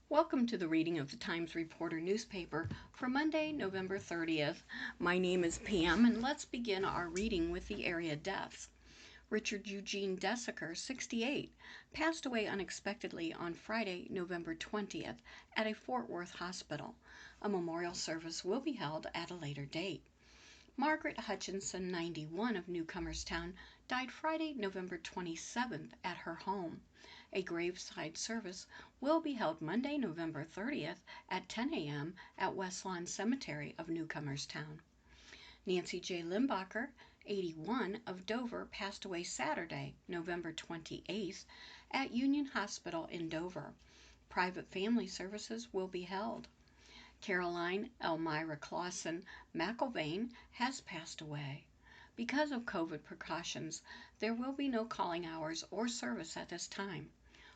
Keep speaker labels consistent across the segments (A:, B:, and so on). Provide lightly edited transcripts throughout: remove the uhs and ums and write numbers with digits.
A: Welcome to the reading of the Times Reporter newspaper for Monday, November 30th. My name is Pam, and let's begin our reading with the area deaths. Richard Eugene Desiker, 68, passed away unexpectedly on Friday, November 20th, at a Fort Worth hospital. A memorial service will be held at a later date. Margaret Hutchinson, 91, of Newcomerstown, died Friday, November 27th, at her home. A graveside service will be held Monday, November 30th at 10 a.m. at West Lawn Cemetery of Newcomerstown. Nancy J. Limbacher, 81, of Dover, passed away Saturday, November 28th, at Union Hospital in Dover. Private family services will be held. Caroline Elmira Clausen McIlvaine has passed away. Because of COVID precautions, there will be no calling hours or service at this time.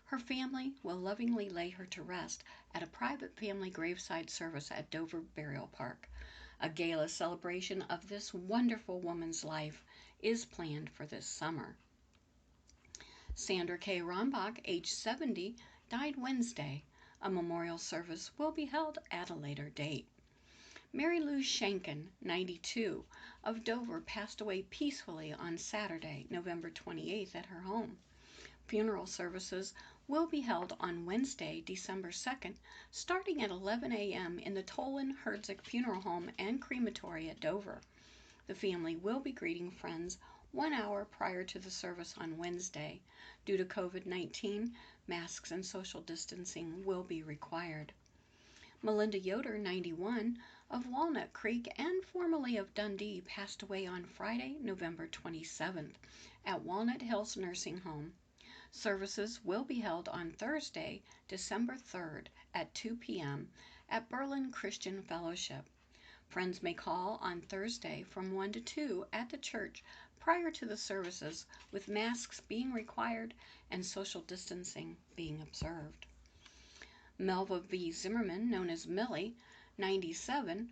A: Her family will lovingly lay her to rest at a private family graveside service at Dover Burial Park. A gala celebration of this wonderful woman's life is planned for this summer. Sandra K. Rombach, age 70, died Wednesday. A memorial service will be held at a later date. Mary Lou Shanken, 92, of Dover, passed away peacefully on Saturday, November 28th, at her home. Funeral services will be held on Wednesday, December 2nd, starting at 11 a.m. in the Tolan Herzig Funeral Home and Crematory at Dover. The family will be greeting friends 1 hour prior to the service on Wednesday. Due to COVID-19, masks and social distancing will be required. Melinda Yoder, 91, of Walnut Creek and formerly of Dundee, passed away on Friday, November 27th, at Walnut Hills Nursing Home. Services will be held on Thursday, December 3rd at 2 p.m. at Berlin Christian Fellowship. Friends may call on Thursday from 1 to 2 at the church prior to the services, with masks being required and social distancing being observed. Melva V. Zimmerman, known as Millie, 97,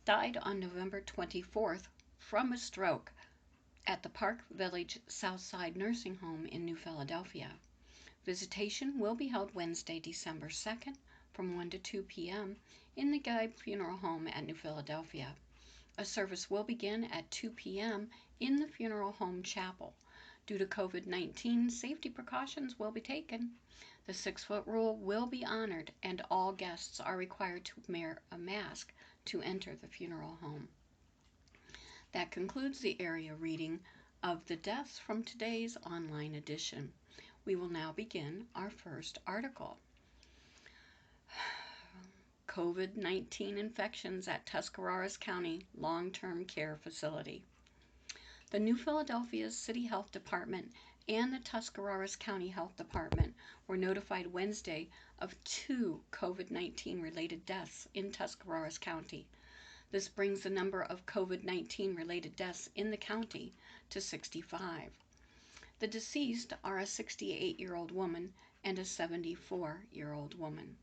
A: died on November 24th from a stroke at the Park Village Southside Nursing Home in New Philadelphia. Visitation will be held Wednesday, December 2nd from 1 to 2 p.m. in the Guy Funeral Home at New Philadelphia. A service will begin at 2 p.m. in the funeral home chapel. Due to COVID-19, safety precautions will be taken. The 6-foot rule will be honored, and all guests are required to wear a mask to enter the funeral home. That concludes the area reading of the deaths from today's online edition. We will now begin our first article. COVID-19 infections at Tuscarawas County Long-Term Care Facility. The New Philadelphia City Health Department and the Tuscarawas County Health Department were notified Wednesday of 2 COVID-19 related deaths in Tuscarawas County. This brings the number of COVID-19 related deaths in the county to 65. The deceased are a 68-year-old woman and a 74-year-old woman.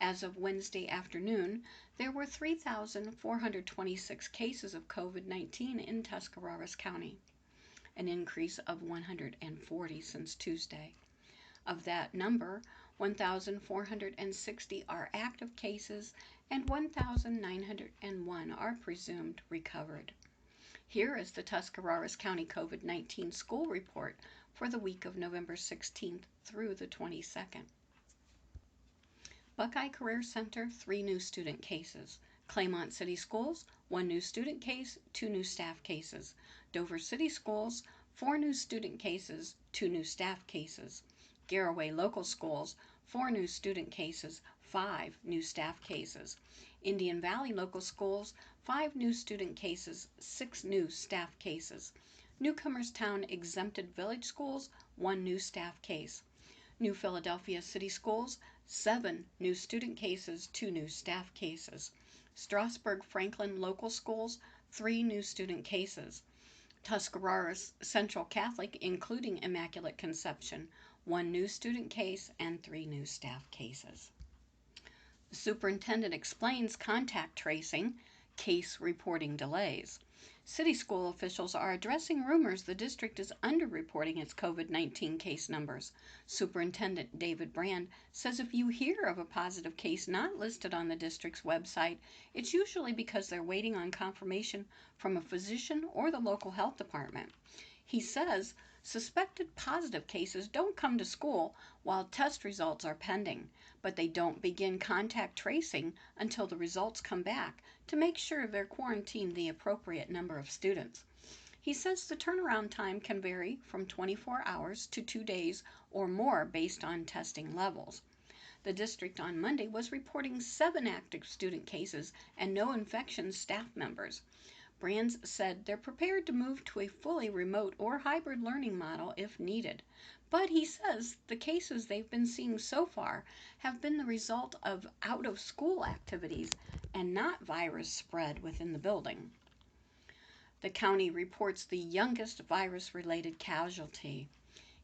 A: As of Wednesday afternoon, there were 3,426 cases of COVID-19 in Tuscarawas County, an increase of 140 since Tuesday. Of that number, 1,460 are active cases and 1,901 are presumed recovered. Here is the Tuscarawas County COVID-19 school report for the week of November 16th through the 22nd. Buckeye Career Center, 3 new student cases. Claymont City Schools, 1 new student case, 2 new staff cases. Dover City Schools, 4 new student cases, 2 new staff cases. Garraway Local Schools, 4 new student cases, 5 new staff cases. Indian Valley Local Schools, 5 new student cases, 6 new staff cases. Newcomerstown Exempted Village Schools, 1 new staff case. New Philadelphia City Schools, 7 new student cases, 2 new staff cases. Strasburg Franklin Local Schools, 3 new student cases. Tuscarawas Central Catholic, including Immaculate Conception, 1 new student case and 3 new staff cases. The superintendent explains contact tracing. case reporting delays. City school officials are addressing rumors the district is underreporting its COVID-19 case numbers. Superintendent David Brand says if you hear of a positive case not listed on the district's website, it's usually because they're waiting on confirmation from a physician or the local health department. He says suspected positive cases don't come to school while test results are pending, but they don't begin contact tracing until the results come back to make sure they're quarantined the appropriate number of students. He says the turnaround time can vary from 24 hours to 2 days or more based on testing levels. The district on Monday was reporting 7 active student cases and no infection staff members. Brands said they're prepared to move to a fully remote or hybrid learning model if needed. But he says the cases they've been seeing so far have been the result of out-of-school activities and not virus spread within the building. The county reports the youngest virus-related casualty.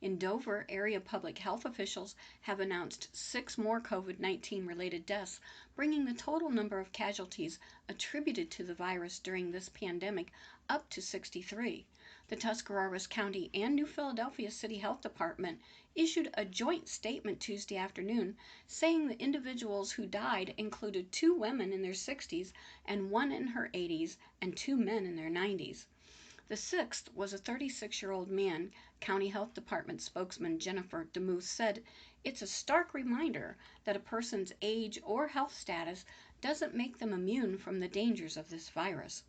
A: In Dover, area public health officials have announced 6 more COVID-19 related deaths, bringing the total number of casualties attributed to the virus during this pandemic up to 63. The Tuscarawas County and New Philadelphia City Health Department issued a joint statement Tuesday afternoon saying the individuals who died included 2 women in their 60s and 1 in her 80s and 2 men in their 90s. The 6th was a 36-year-old man. County Health Department spokesman Jennifer DeMuth said, "It's a stark reminder that a person's age or health status doesn't make them immune from the dangers of this virus."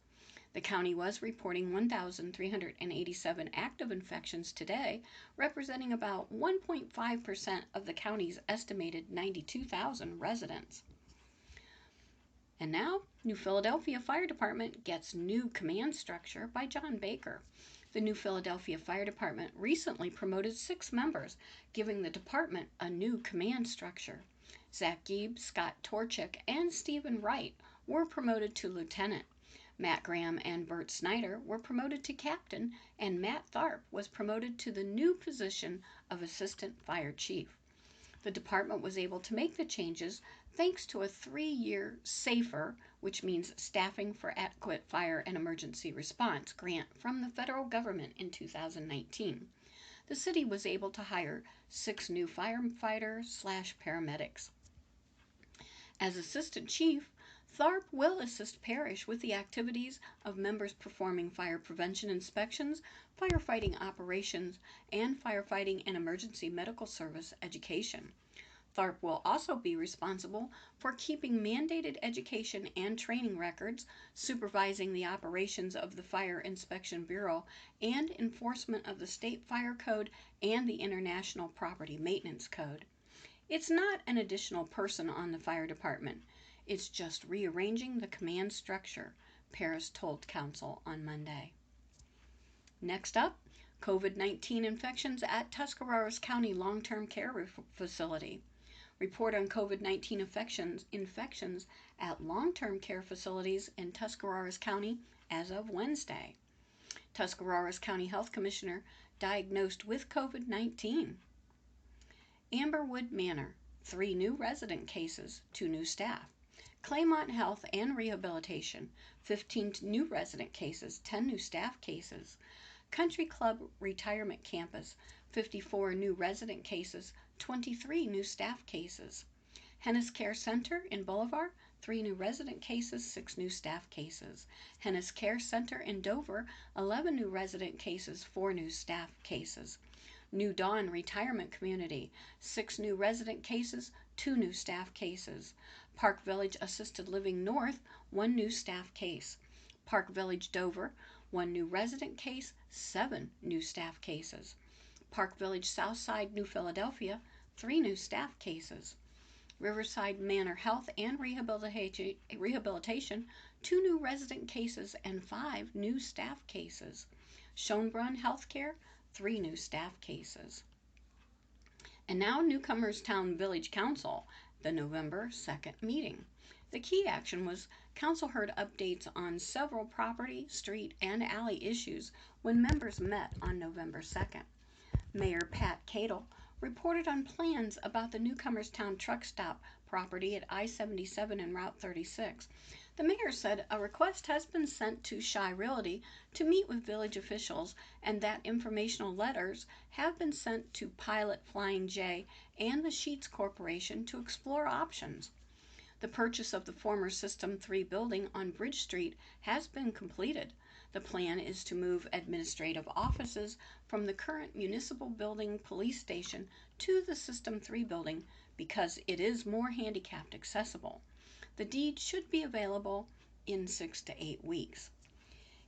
A: The county was reporting 1,387 active infections today, representing about 1.5% of the county's estimated 92,000 residents. And now, New Philadelphia Fire Department gets new command structure by John Baker. The New Philadelphia Fire Department recently promoted 6 members, giving the department a new command structure. Zach Gieb, Scott Torchik, and Stephen Wright were promoted to lieutenant. Matt Graham and Bert Snyder were promoted to captain, and Matt Tharp was promoted to the new position of assistant fire chief. The department was able to make the changes thanks to a 3-year SAFER, which means Staffing for Adequate Fire and Emergency Response, grant from the federal government in 2019. The city was able to hire 6 new firefighters/paramedics. As assistant chief, Tharp will assist Parish with the activities of members performing fire prevention inspections, firefighting operations, and firefighting and emergency medical service education. Tharp will also be responsible for keeping mandated education and training records, supervising the operations of the Fire Inspection Bureau, and enforcement of the State Fire Code and the International Property Maintenance Code. It's not an additional person on the fire department. It's just rearranging the command structure, Paris told Council on Monday. Next up, COVID-19 infections at Tuscarawas County Long-Term Care Facility. Report on COVID-19 infections at long-term care facilities in Tuscarawas County as of Wednesday. Tuscarawas County Health Commissioner diagnosed with COVID-19. Amberwood Manor, 3 new resident cases, 2 new staff. Claymont Health and Rehabilitation, 15 new resident cases, 10 new staff cases. Country Club Retirement Campus, 54 new resident cases, 23 new staff cases. Hennis Care Center in Boulevard, 3 new resident cases, 6 new staff cases. Hennis Care Center in Dover, 11 new resident cases, 4 new staff cases. New Dawn Retirement Community, 6 new resident cases, 2 new staff cases. Park Village Assisted Living North, 1 new staff case. Park Village Dover, 1 new resident case, 7 new staff cases. Park Village Southside New Philadelphia, 3 new staff cases. Riverside Manor Health and Rehabilitation, 2 new resident cases and 5 new staff cases. Schonbrunn Healthcare, 3 new staff cases. And now Newcomerstown Village Council, the November 2nd meeting. The key action was Council heard updates on several property, street, and alley issues when members met on November 2nd. Mayor Pat Cadle reported on plans about the Newcomerstown truck stop property at I-77 and Route 36. The mayor said a request has been sent to Shy Realty to meet with village officials and that informational letters have been sent to Pilot Flying J and the Sheets Corporation to explore options. The purchase of the former System 3 building on Bridge Street has been completed. The plan is to move administrative offices from the current municipal building police station to the System 3 building because it is more handicapped accessible. The deed should be available in 6 to 8 weeks.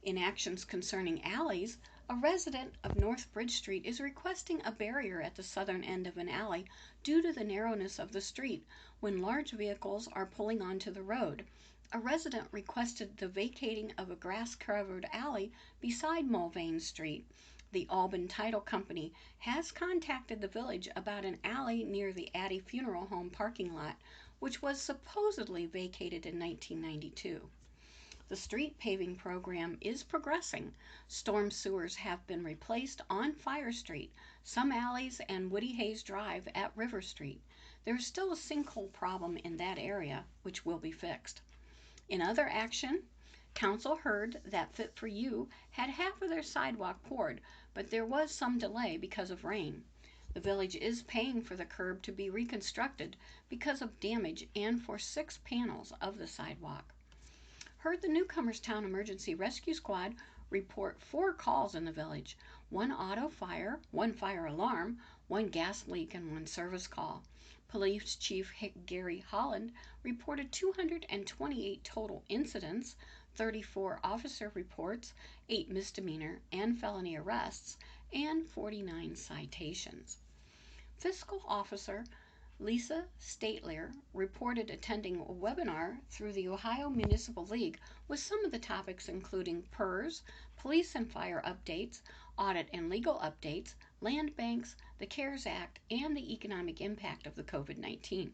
A: In actions concerning alleys, a resident of North Bridge Street is requesting a barrier at the southern end of an alley due to the narrowness of the street when large vehicles are pulling onto the road. A resident requested the vacating of a grass-covered alley beside Mulvane Street. The Albin Title Company has contacted the village about an alley near the Addy Funeral Home parking lot, which was supposedly vacated in 1992. The street paving program is progressing. Storm sewers have been replaced on Fire Street, some alleys, and Woody Hayes Drive at River Street. There is still a sinkhole problem in that area, which will be fixed. In other action, Council heard that Fit for You had half of their sidewalk poured, but there was some delay because of rain. The village is paying for the curb to be reconstructed because of damage and for 6 panels of the sidewalk. Heard the Newcomerstown Emergency Rescue Squad report 4 calls in the village: 1 auto fire, 1 fire alarm, 1 gas leak, and 1 service call. Police Chief Gary Holland reported 228 total incidents, 34 officer reports, 8 misdemeanor and felony arrests, and 49 citations. Fiscal Officer Lisa Statelier reported attending a webinar through the Ohio Municipal League with some of the topics including PERS, police and fire updates, audit and legal updates, land banks, the CARES Act, and the economic impact of the COVID-19.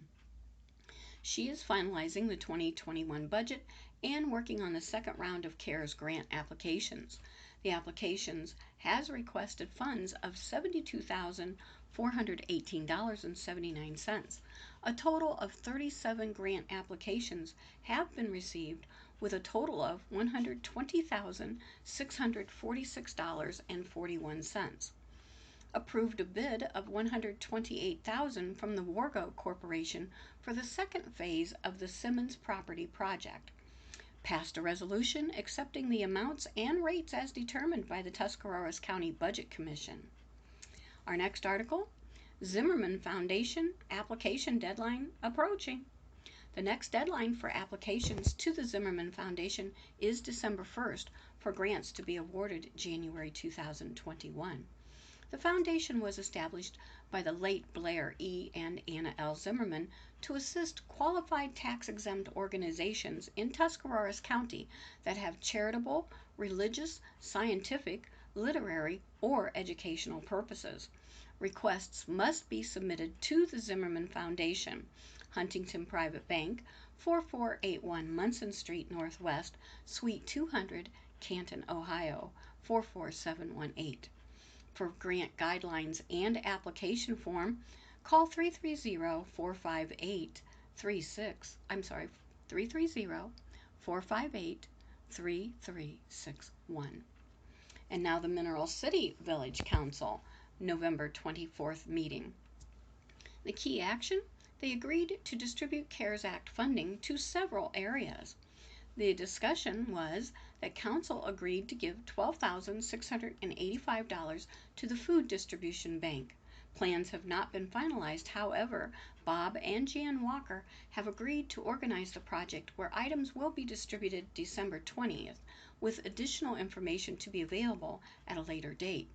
A: She is finalizing the 2021 budget and working on the second round of CARES grant applications. The applications has requested funds of $72,418.79. A total of 37 grant applications have been received with a total of $120,646.41. Approved a bid of $128,000 from the Wargo Corporation for the second phase of the Simmons property project. Passed a resolution accepting the amounts and rates as determined by the Tuscarawas County Budget Commission. Our next article, Zimmerman Foundation application deadline approaching. The next deadline for applications to the Zimmerman Foundation is December 1st for grants to be awarded January 2021. The foundation was established by the late Blair E. and Anna L. Zimmerman to assist qualified tax-exempt organizations in Tuscarawas County that have charitable, religious, scientific, literary, or educational purposes. Requests must be submitted to the Zimmerman Foundation, Huntington Private Bank, 4481 Munson Street Northwest, Suite 200, Canton, Ohio, 44718. For grant guidelines and application form, call 330-458-3361. And now the Mineral City Village Council, November 24th meeting. The key action, they agreed to distribute CARES Act funding to several areas. The discussion was that Council agreed to give $12,685 to the Food Distribution Bank. Plans have not been finalized. However, Bob and Jan Walker have agreed to organize the project where items will be distributed December 20th, with additional information to be available at a later date.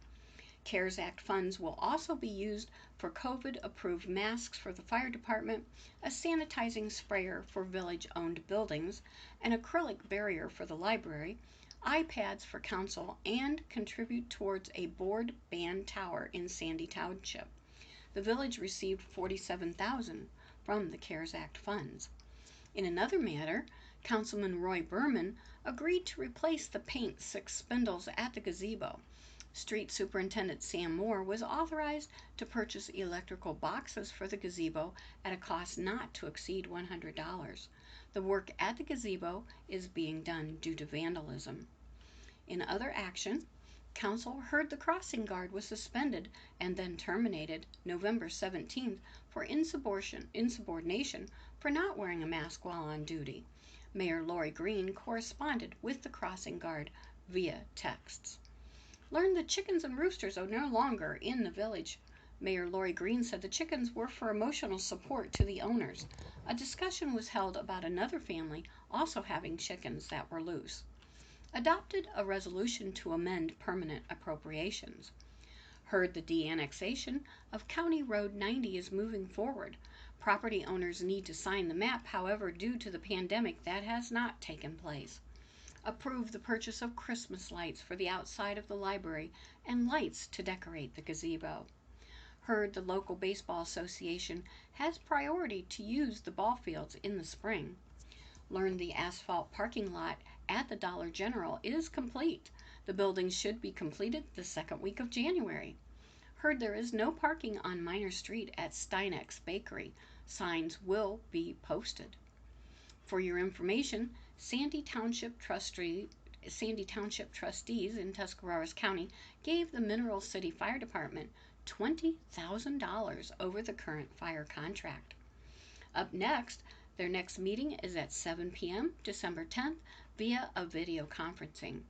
A: CARES Act funds will also be used for COVID-approved masks for the fire department, a sanitizing sprayer for village-owned buildings, an acrylic barrier for the library, iPads for council, and contribute towards a board band tower in Sandy Township. The village received $47,000 from the CARES Act funds. In another matter, Councilman Roy Berman agreed to replace the paint 6 spindles at the gazebo. Street Superintendent Sam Moore was authorized to purchase electrical boxes for the gazebo at a cost not to exceed $100. The work at the gazebo is being done due to vandalism. In other action, Council heard the crossing guard was suspended and then terminated November 17th for insubordination for not wearing a mask while on duty. Mayor Lori Green corresponded with the crossing guard via texts. Learned the chickens and roosters are no longer in the village. Mayor Lori Green said the chickens were for emotional support to the owners. A discussion was held about another family also having chickens that were loose. Adopted a resolution to amend permanent appropriations. Heard the de-annexation of County Road 90 is moving forward. Property owners need to sign the map, however, due to the pandemic, that has not taken place. Approved the purchase of Christmas lights for the outside of the library and lights to decorate the gazebo. Heard the local baseball association has priority to use the ball fields in the spring. Learned the asphalt parking lot at the Dollar General is complete. The building should be completed the second week of January. Heard there is no parking on Minor Street at Steineck's Bakery. Signs will be posted. For your information, Sandy Township trustees in Tuscarawas County gave the Mineral City Fire Department $20,000 over the current fire contract. Up next, their next meeting is at 7 p.m. December 10th via a video conferencing.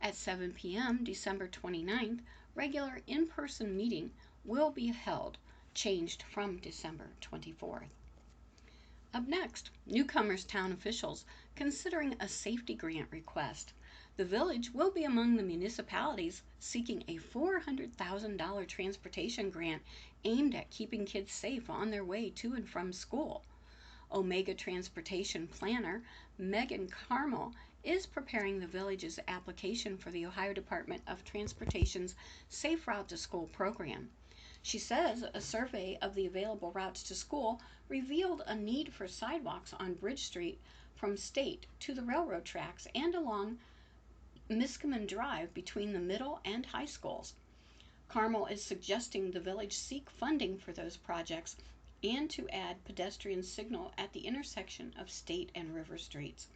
A: At 7 p.m. December 29th, regular in-person meeting will be held, changed from December 24th. Up next, newcomers town officials considering a safety grant request. The village will be among the municipalities seeking a $400,000 transportation grant aimed at keeping kids safe on their way to and from school. Omega Transportation Planner Megan Carmel is preparing the village's application for the Ohio Department of Transportation's Safe Route to School program. She says a survey of the available routes to school revealed a need for sidewalks on Bridge Street from State to the railroad tracks and along Miskimon Drive between the middle and high schools. Carmel is suggesting the village seek funding for those projects and to add pedestrian signal at the intersection of State and River Streets.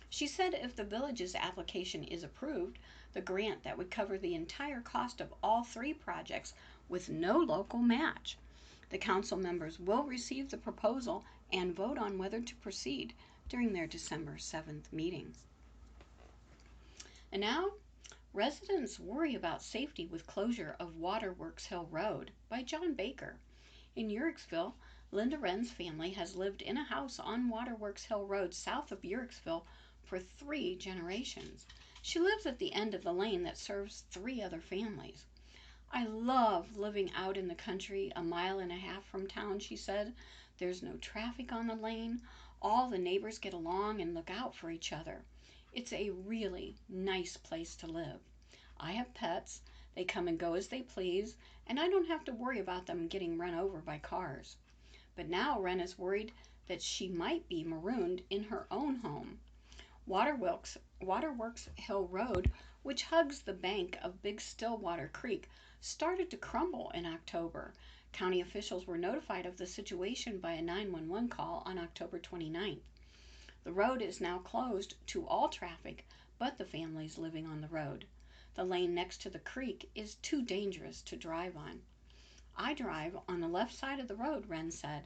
A: She said if the village's application is approved, the grant that would cover the entire cost of all three projects with no local match. The council members will receive the proposal and vote on whether to proceed during their December 7th meeting. And now, residents worry about safety with closure of Waterworks Hill Road by John Baker. In Uhrichsville, Linda Wren's family has lived in a house on Waterworks Hill Road south of Uhrichsville for 3 generations. She lives at the end of the lane that serves 3 other families. I love living out in the country a mile and a half from town, she said. There's no traffic on the lane. All the neighbors get along and look out for each other. It's a really nice place to live. I have pets. They come and go as they please, and I don't have to worry about them getting run over by cars. But now Wren is worried that she might be marooned in her own home. Waterworks Hill Road, which hugs the bank of Big Stillwater Creek, started to crumble in October. County officials were notified of the situation by a 911 call on October 29th. The road is now closed to all traffic but the families living on the road. The lane next to the creek is too dangerous to drive on. I drive on the left side of the road, Wren said.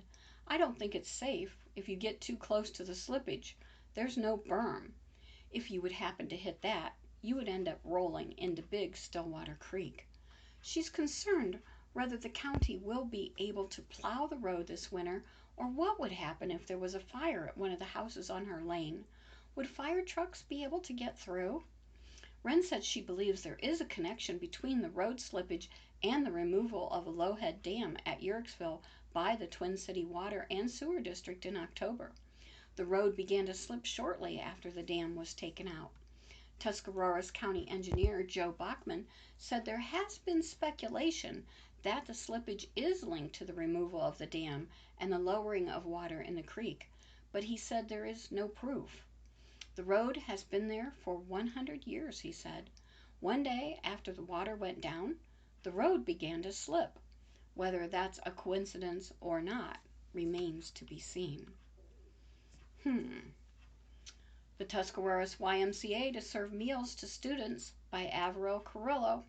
A: I don't think it's safe if you get too close to the slippage. There's no berm. If you would happen to hit that, you would end up rolling into Big Stillwater Creek. She's concerned whether the county will be able to plow the road this winter or what would happen if there was a fire at one of the houses on her lane. Would fire trucks be able to get through? Wren said she believes there is a connection between the road slippage and the removal of a Lowhead Dam at Uhrichsville by the Twin City Water and Sewer District in October. The road began to slip shortly after the dam was taken out. Tuscarawas County Engineer Joe Bachman said there has been speculation that the slippage is linked to the removal of the dam and the lowering of water in the creek, but he said there is no proof. The road has been there for 100 years, he said. One day after the water went down, the road began to slip. Whether that's a coincidence or not remains to be seen. The Tuscarawas YMCA to serve meals to students by Averill Carrillo.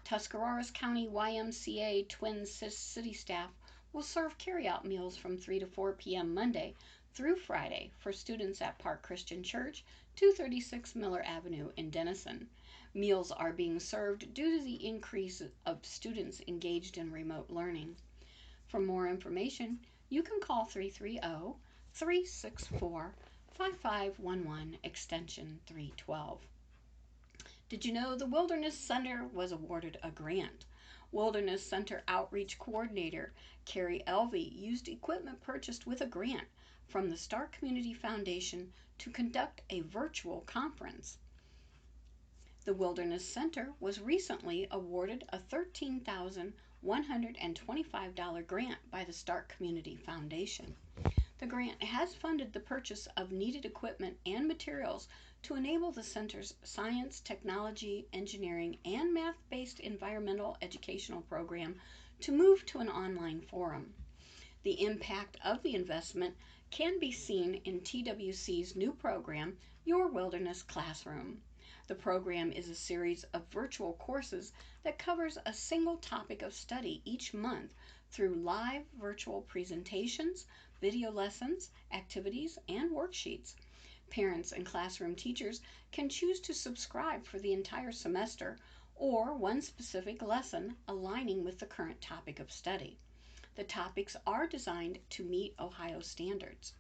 A: Tuscarawas County YMCA Twin City staff will serve carry-out meals from 3 to 4 p.m. Monday through Friday for students at Park Christian Church, 236 Miller Avenue in Denison. Meals are being served due to the increase of students engaged in remote learning. For more information, you can call 330-364-5511 extension 312. Did you know the Wilderness Center was awarded a grant? Wilderness Center Outreach Coordinator Carrie Elvey used equipment purchased with a grant from the Stark Community Foundation to conduct a virtual conference. The Wilderness Center was recently awarded a $13,125 grant by the Stark Community Foundation. The grant has funded the purchase of needed equipment and materials to enable the center's science, technology, engineering, and math-based environmental educational program to move to an online forum. The impact of the investment can be seen in TWC's new program, Your Wilderness Classroom. The program is a series of virtual courses that covers a single topic of study each month through live virtual presentations, video lessons, activities, and worksheets. Parents and classroom teachers can choose to subscribe for the entire semester or one specific lesson aligning with the current topic of study. The topics are designed to meet Ohio standards.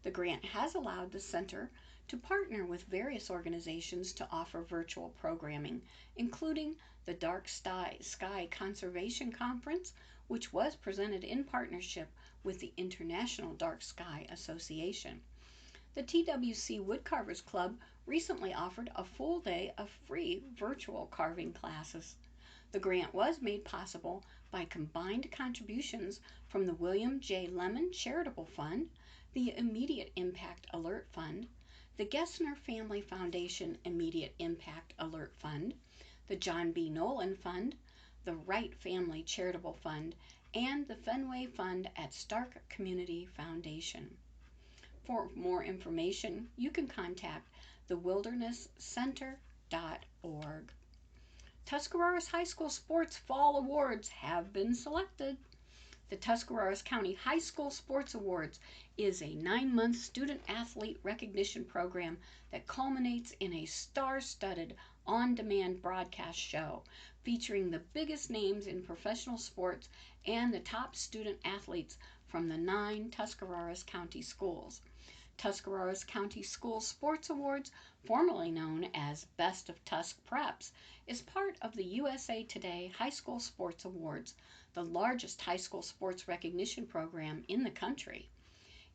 A: The grant has allowed the center to partner with various organizations to offer virtual programming, including the Dark Sky Conservation Conference, which was presented in partnership with the International Dark Sky Association. The TWC Woodcarvers Club recently offered a full day of free virtual carving classes. The grant was made possible by combined contributions from the William J. Lemon Charitable Fund, the Immediate Impact Alert Fund, the Gessner Family Foundation Immediate Impact Alert Fund, the John B. Nolan Fund, the Wright Family Charitable Fund, and the Fenway Fund at Stark Community Foundation. For more information, you can contact thewildernesscenter.org. Tuscarawas High School Sports Fall Awards have been selected. The Tuscarawas County High School Sports Awards is a 9-month student athlete recognition program that culminates in a star-studded on-demand broadcast show featuring the biggest names in professional sports and the top student athletes from the 9 Tuscarawas County schools. Tuscarawas County School Sports Awards, formerly known as Best of Tusk Preps, is part of the USA Today High School Sports Awards, the largest high school sports recognition program in the country.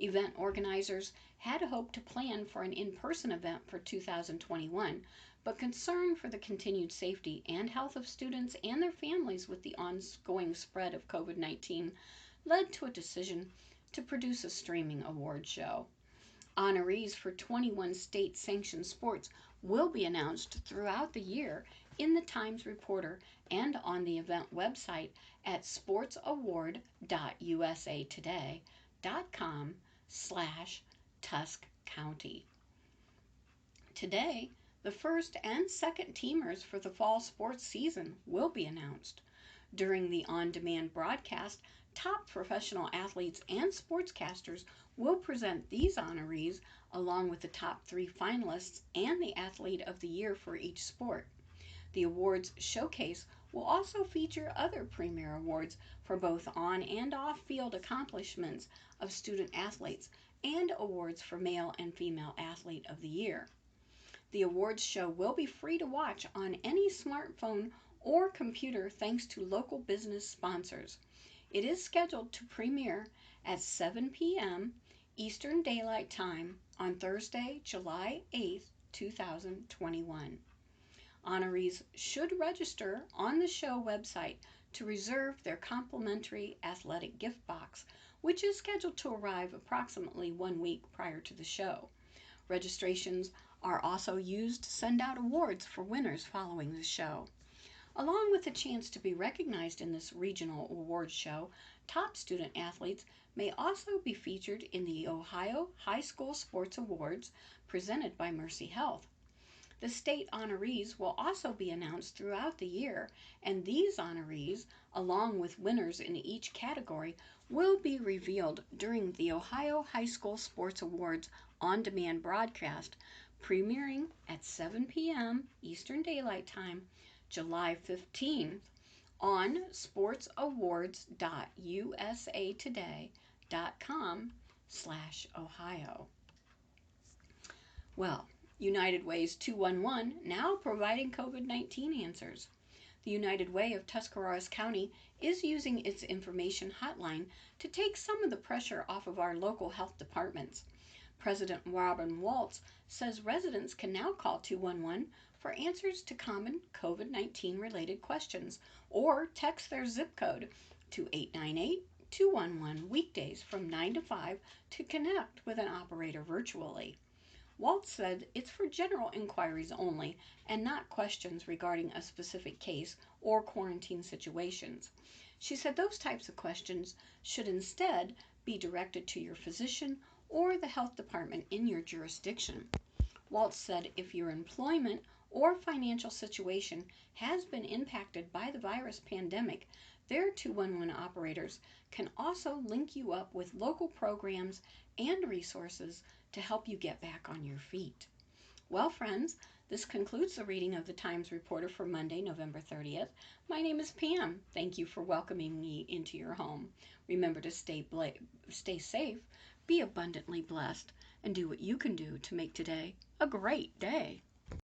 A: Event organizers had hoped to plan for an in-person event for 2021, but concern for the continued safety and health of students and their families with the ongoing spread of COVID-19 led to a decision to produce a streaming award show. Honorees for 21 state-sanctioned sports will be announced throughout the year in the Times Reporter and on the event website at sportsaward.usatoday.com/Tusk County. Today, the first and second teamers for the fall sports season will be announced. During the on-demand broadcast, top professional athletes and sportscasters will present these honorees along with the top 3 finalists and the Athlete of the Year for each sport. The awards showcase will also feature other premier awards for both on and off-field accomplishments of student athletes and awards for male and female athlete of the year. The awards show will be free to watch on any smartphone or computer thanks to local business sponsors. It is scheduled to premiere at 7 p.m. Eastern Daylight Time on Thursday, July 8, 2021. Honorees should register on the show website to reserve their complimentary athletic gift box, which is scheduled to arrive approximately 1 week prior to the show. Registrations are also used to send out awards for winners following the show. Along with the chance to be recognized in this regional awards show, top student athletes may also be featured in the Ohio High School Sports Awards presented by Mercy Health. The state honorees will also be announced throughout the year, and these honorees, along with winners in each category, will be revealed during the Ohio High School Sports Awards on-demand broadcast, premiering at 7 p.m. Eastern Daylight Time, July 15th, on sportsawards.usatoday.com/Ohio. Well, United Way's 211 now providing COVID-19 answers. The United Way of Tuscarawas County is using its information hotline to take some of the pressure off of our local health departments. President Robin Waltz says residents can now call 211 for answers to common COVID-19 related questions or text their zip code to 898-211 weekdays from 9 to 5 to connect with an operator virtually. Waltz said it's for general inquiries only and not questions regarding a specific case or quarantine situations. She said those types of questions should instead be directed to your physician or the health department in your jurisdiction. Waltz said if your employment or financial situation has been impacted by the virus pandemic, their 211 operators can also link you up with local programs and resources to help you get back on your feet. Well, friends, this concludes the reading of the Times Reporter for Monday, November 30th. My name is Pam. Thank you for welcoming me into your home. Remember to stay safe, be abundantly blessed, and do what you can do to make today a great day.